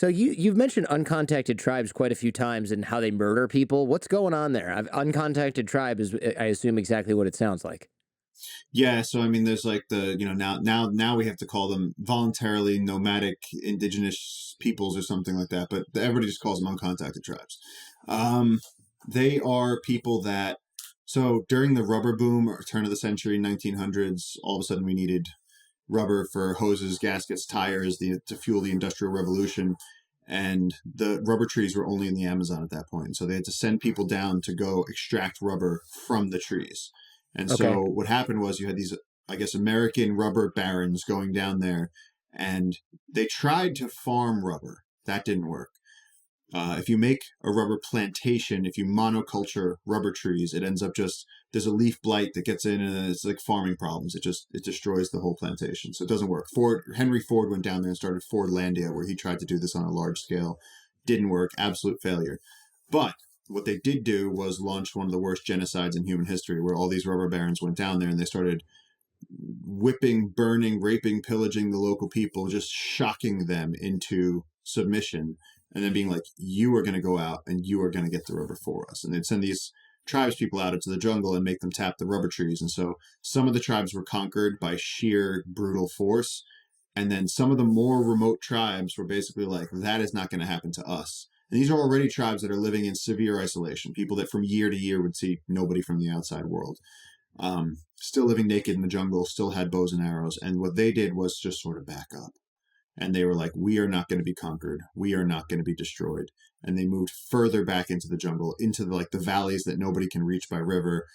So you've mentioned uncontacted tribes quite a few times and how they murder people. What's going on there? Uncontacted tribe is, I assume, exactly what it sounds like. Yeah, so I mean, there's like the now we have to call them voluntarily nomadic indigenous peoples or something like that, but everybody just calls them uncontacted tribes. Um, they are people that so during the rubber boom or turn of the century, 1900s, all of a sudden we needed rubber for hoses, gaskets, tires, to fuel the Industrial Revolution. And the rubber trees were only in the Amazon at that point. So they had to send people down to go extract rubber from the trees. And Okay. so what happened was you had these, I guess, American rubber barons going down there, and they tried to farm rubber. That didn't work. If you make a rubber plantation, if you monoculture rubber trees, it ends up just there's a leaf blight that gets in, and it's like farming problems. It destroys the whole plantation, so it doesn't work. Henry Ford went down there and started Fordlandia, where he tried to do this on a large scale. Didn't work, absolute failure. But what they did do was launch one of the worst genocides in human history, where all these rubber barons went down there and they started whipping, burning, raping, pillaging the local people, just shocking them into submission, and then being like, you are going to go out and you are going to get the rubber for us. And they'd send these tribes people out into the jungle and make them tap the rubber trees. And so some of the tribes were conquered by sheer brutal force. And then some of the more remote tribes were basically like, that is not going to happen to us. And these are already tribes that are living in severe isolation, people that from year to year would see nobody from the outside world. Still living naked in the jungle, still had bows and arrows. And what they did was just sort of back up. And they were like, we are not going to be conquered. We are not going to be destroyed. And they moved further back into the jungle, into the valleys that nobody can reach by river.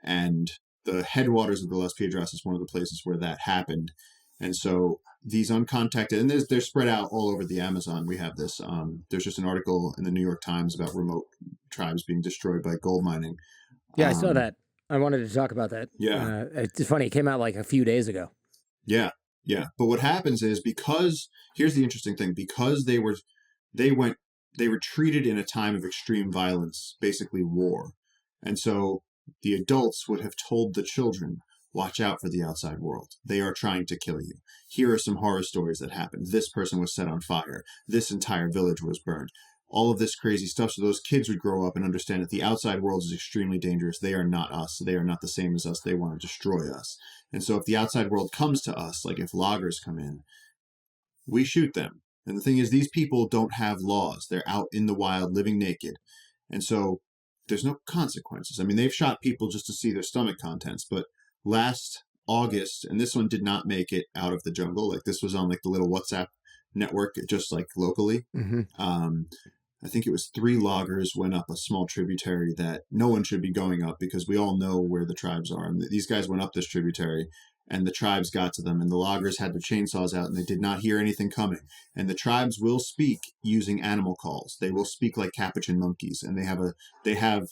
And the headwaters of the Las Piedras is one of the places where that happened. And so these uncontacted, and they're spread out all over the Amazon. We have this. There's just an article in the New York Times about remote tribes being destroyed by gold mining. Yeah, I saw that. I wanted to talk about that. Yeah. It's funny. It came out like a few days ago. Yeah. Yeah. But what happens is here's the interesting thing, because they were treated in a time of extreme violence, basically war. And so the adults would have told the children, watch out for the outside world. They are trying to kill you. Here are some horror stories that happened. This person was set on fire. This entire village was burned. All of this crazy stuff. So those kids would grow up and understand that the outside world is extremely dangerous. They are not us. They are not the same as us. They want to destroy us. And so if the outside world comes to us, like if loggers come in, we shoot them. And the thing is, these people don't have laws. They're out in the wild, living naked. And so there's no consequences. I mean, they've shot people just to see their stomach contents. But last August, and this one did not make it out of the jungle. Like this was on like the little WhatsApp network, just like locally. Mm-hmm. I think it was 3 loggers went up a small tributary that no one should be going up, because we all know where the tribes are. And these guys went up this tributary, and the tribes got to them, and the loggers had their chainsaws out, and they did not hear anything coming. And the tribes will speak using animal calls. They will speak like capuchin monkeys, and they have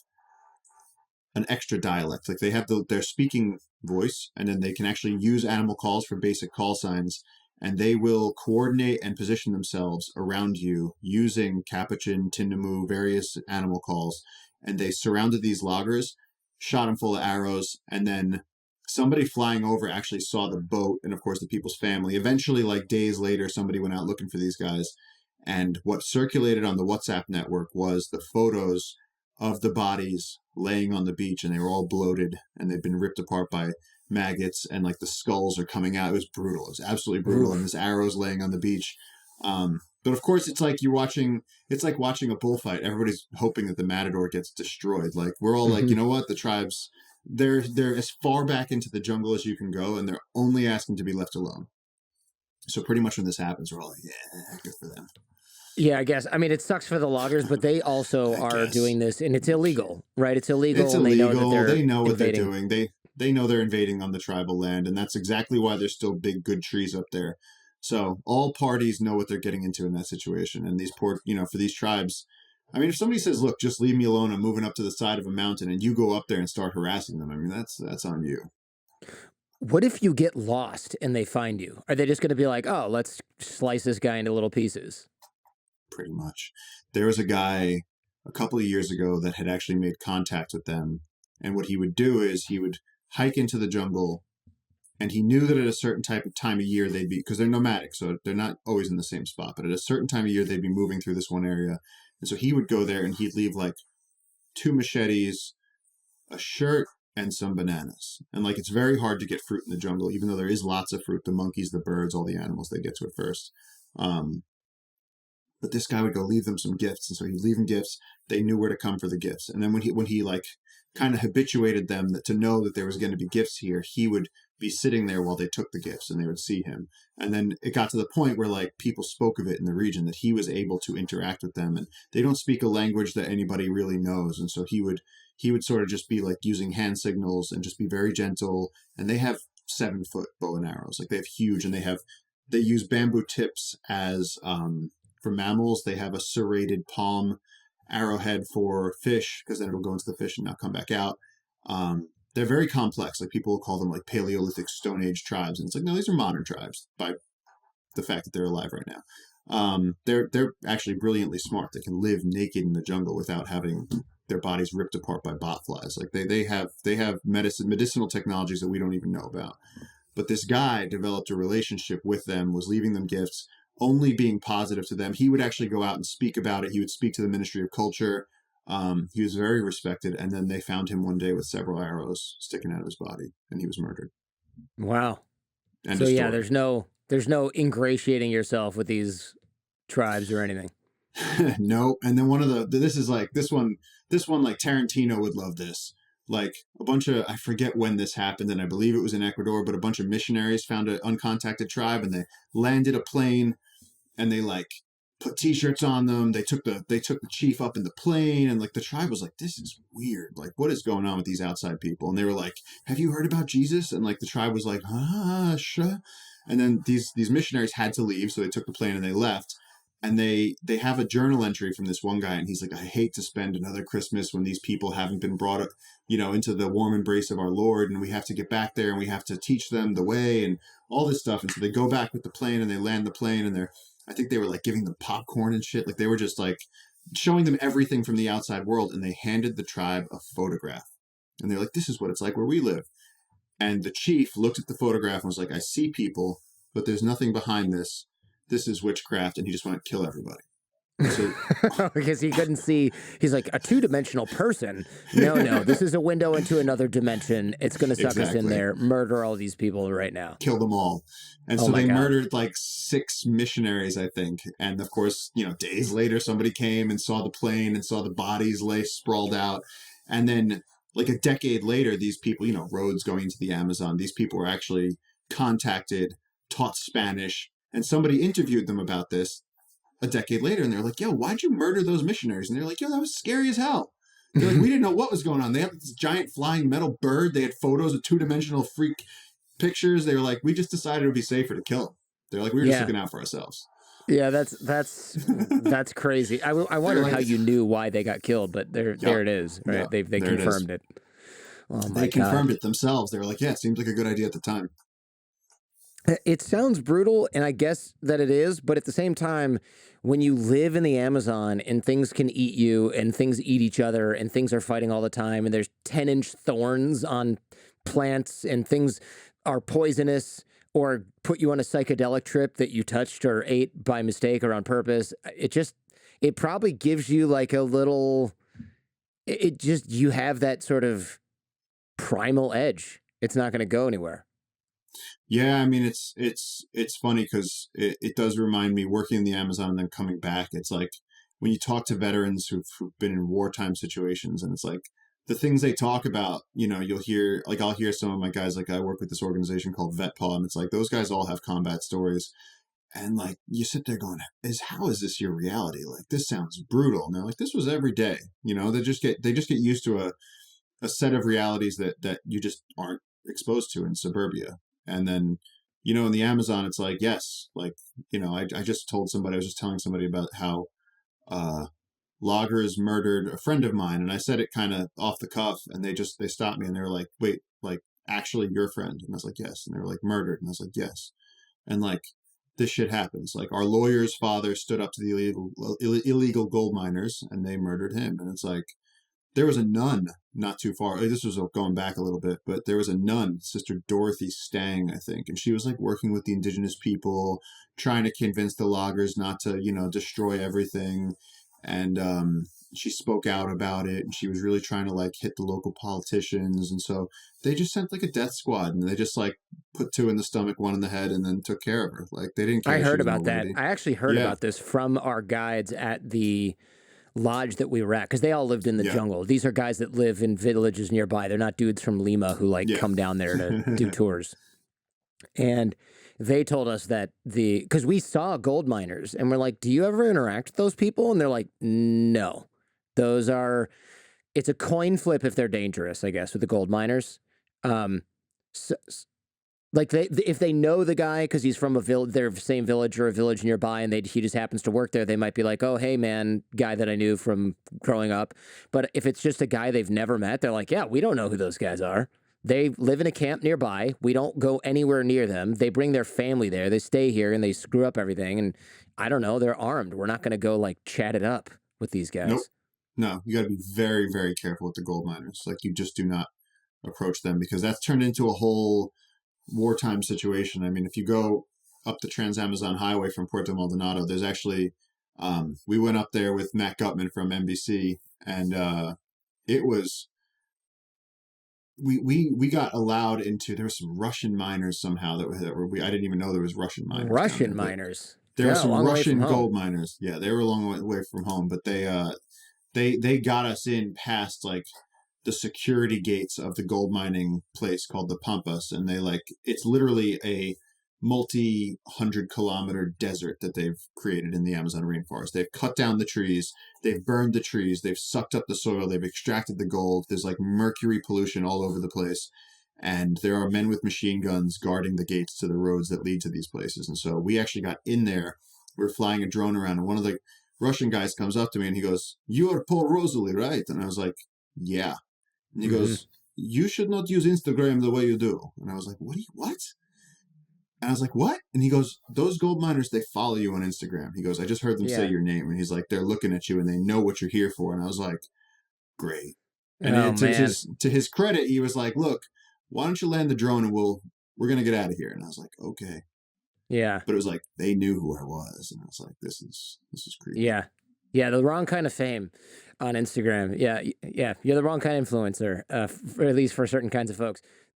an extra dialect. Like they have their speaking voice, and then they can actually use animal calls for basic call signs. And they will coordinate and position themselves around you using capuchin, tindamu, various animal calls. And they surrounded these loggers, shot them full of arrows, and then somebody flying over actually saw the boat and, of course, the people's family. Eventually, like days later, somebody went out looking for these guys. And what circulated on the WhatsApp network was the photos of the bodies laying on the beach, and they were all bloated, and they'd been ripped apart by maggots, and like the skulls are coming out. It was brutal. It was absolutely brutal. And this arrow's laying on the beach. But of course, it's like watching a bullfight. Everybody's hoping that the matador gets destroyed. Like we're all like, you know what? The tribes, they're as far back into the jungle as you can go, and they're only asking to be left alone. So pretty much when this happens, we're all like, yeah, good for them. Yeah, I guess. I mean, it sucks for the loggers, but they also are doing this, and it's illegal, right? It's illegal. It's illegal. They know what they're doing. They know they're invading on the tribal land, and that's exactly why there's still big, good trees up there. So all parties know what they're getting into in that situation. And these for these tribes, I mean, if somebody says, look, just leave me alone, I'm moving up to the side of a mountain, and you go up there and start harassing them, I mean, that's on you. What if you get lost and they find you? Are they just going to be like, oh, let's slice this guy into little pieces? Pretty much. There was a guy a couple of years ago that had actually made contact with them. And what he would do is he would hike into the jungle, And he knew that at a certain time of year they'd be, because they're nomadic, so they're not always in the same spot, but at a certain time of year they'd be moving through this one area. And so he would go there and he'd leave like 2 machetes, a shirt, and some bananas. And like it's very hard to get fruit in the jungle, even though there is lots of fruit. The monkeys, the birds, all the animals, they get to it first. But this guy would go leave them some gifts, and so he'd leave them gifts. They knew where to come for the gifts. And then when he like kind of habituated them to know that there was going to be gifts here, he would be sitting there while they took the gifts, and they would see him. And then it got to the point where like people spoke of it in the region that he was able to interact with them, and they don't speak a language that anybody really knows, and so he would sort of just be like using hand signals and just be very gentle. And they have 7-foot bow and arrows, like they have huge, and they use bamboo tips as for mammals. They have a serrated palm arrowhead for fish, because then it'll go into the fish and not come back out. They're very complex. Like people will call them like Paleolithic Stone Age tribes, and it's like, no, these are modern tribes by the fact that they're alive right now. They're actually brilliantly smart. They can live naked in the jungle without having their bodies ripped apart by botflies. Like they have medicinal technologies that we don't even know about. But this guy developed a relationship with them, was leaving them gifts, only being positive to them. He would actually go out and speak about it. He would speak to the Ministry of Culture. He was very respected. And then they found him one day with several arrows sticking out of his body, and he was murdered. Wow. End So of yeah, story. there's no ingratiating yourself with these tribes or anything. No. And then this one like Tarantino would love this. Like a bunch of, I forget when this happened, and I believe it was in Ecuador, but a bunch of missionaries found an uncontacted tribe, and they landed a plane, and they like put t-shirts on them. They took the chief up in the plane, and like the tribe was like, this is weird. Like, what is going on with these outside people? And they were like, have you heard about Jesus? And like the tribe was like, sure. And then these missionaries had to leave, so they took the plane and they left. And they have a journal entry from this one guy, and he's like, I hate to spend another Christmas when these people haven't been brought up, into the warm embrace of our Lord, and we have to get back there and we have to teach them the way and all this stuff. And so they go back with the plane and they land the plane, and I think they were like giving them popcorn and shit. Like they were just like showing them everything from the outside world. And they handed the tribe a photograph, and they're like, this is what it's like where we live. And the chief looked at the photograph and was like, I see people, but there's nothing behind this. This is witchcraft. And he just went, kill everybody. So, because he couldn't see. He's like, a 2-dimensional person. No, this is a window into another dimension. It's going to suck us in there, murder all these people right now. Kill them all. And so they murdered like 6 missionaries, I think. And of course, days later, somebody came and saw the plane and saw the bodies lay sprawled out. And then like a decade later, these people, roads going into the Amazon, these people were actually contacted, taught Spanish, and somebody interviewed them about this a decade later, and they're like, yo, why'd you murder those missionaries? And they're like, yo, that was scary as hell. They're like, we didn't know what was going on. They have this giant flying metal bird. They had photos of 2-dimensional freak pictures. They were like, we just decided it would be safer to kill them. They're like, we were just looking out for ourselves. Yeah, that's crazy. I wonder how you knew why they got killed, but there it is. Right? Yeah, they confirmed it. Oh my God. They confirmed it themselves. They were like, yeah, it seems like a good idea at the time. It sounds brutal, and I guess that it is, but at the same time, when you live in the Amazon and things can eat you and things eat each other and things are fighting all the time and there's 10-inch thorns on plants and things are poisonous or put you on a psychedelic trip that you touched or ate by mistake or on purpose, it probably gives you like a little, you have that sort of primal edge. It's not going to go anywhere. Yeah, I mean, it's funny because it does remind me working in the Amazon and then coming back. It's like when you talk to veterans who've been in wartime situations, and it's like the things they talk about, you'll hear, like I'll hear some of my guys, like I work with this organization called VetPaw, and it's like those guys all have combat stories. And like you sit there going, how is this your reality? Like this sounds brutal. And they're like, this was every day. They just get used to a set of realities that you just aren't exposed to in suburbia. And then, in the Amazon, it's like, yes, like, I just told somebody, I was just telling somebody about how loggers murdered a friend of mine. And I said it kind of off the cuff, and they stopped me and they were like, wait, like, actually your friend? And I was like, yes. And they were like, murdered. And I was like, yes. And like, this shit happens. Like our lawyer's father stood up to the illegal gold miners, and they murdered him. And it's like, there was a nun not too far. This was going back a little bit, but there was a nun, Sister Dorothy Stang, I think, and she was like working with the indigenous people, trying to convince the loggers not to, destroy everything. And she spoke out about it, and she was really trying to like hit the local politicians. And so they just sent like a death squad, and they just like put two in the stomach, one in the head, and then took care of her. Like they didn't I care she heard was an about old that. lady. I actually heard Yeah, about this from our guides at the lodge that we were at, because they all lived in the yeah, jungle. These are guys that live in villages nearby. They're not dudes from Lima who like yeah. come down there to do tours. And they told us that because we saw gold miners and we're like, do you ever interact with those people? And they're like, no, those are, it's a coin flip if they're dangerous, I guess, with the gold miners. Um, so, like if they know the guy because he's from their same village or a village nearby, and he just happens to work there, they might be like, "Oh, hey, man, guy that I knew from growing up." But if it's just a guy they've never met, they're like, "Yeah, we don't know who those guys are. They live in a camp nearby. We don't go anywhere near them. They bring their family there. They stay here and they screw up everything. And I don't know. They're armed. We're not going to go like chat it up with these Nope. guys." No, you got to be very, very careful with the gold miners. Like you just do not approach them because that's turned into a whole wartime situation. I mean, if you go up the Trans Amazon Highway from Puerto Maldonado, there's actually we went up there with Matt Gutman from NBC, and it was we got allowed into. There were some Russian miners somehow that were I didn't even know there was Russian miners down there, Russian but miners. there were Yeah, a some long way from Russian home. gold miners. Yeah, they were a long way from home, but they got us in past like the security gates of the gold mining place called the Pampas, and they like it's literally a multi-100 kilometer desert that they've created in the Amazon rainforest. They've cut down the trees, they've burned the trees, they've sucked up the soil, they've extracted the gold. There's like mercury pollution all over the place, and there are men with machine guns guarding the gates to the roads that lead to these places. And so we actually got in there. We were flying a drone around, and one of the Russian guys comes up to me and he goes, "You are Paul Rosolie, right?" And I was like, "Yeah." And he Hmm. goes, "You should not use Instagram the way you do." And I was like, what? And I was like, "What?" And he goes, "Those gold miners, they follow you on Instagram." He goes, "I just heard them say Yeah. your name." And he's like, "They're looking at you and they know what you're here for." And I was like, "Great." And Oh man. to his credit, he was like, "Look, why don't you land the drone and we're gonna get out of here." And I was like, "Okay." Yeah. But it was like they knew who I was, and I was like, "This is creepy." Yeah. Yeah, the wrong kind of fame on Instagram. Yeah, yeah, you're the wrong kind of influencer, at least for certain kinds of folks.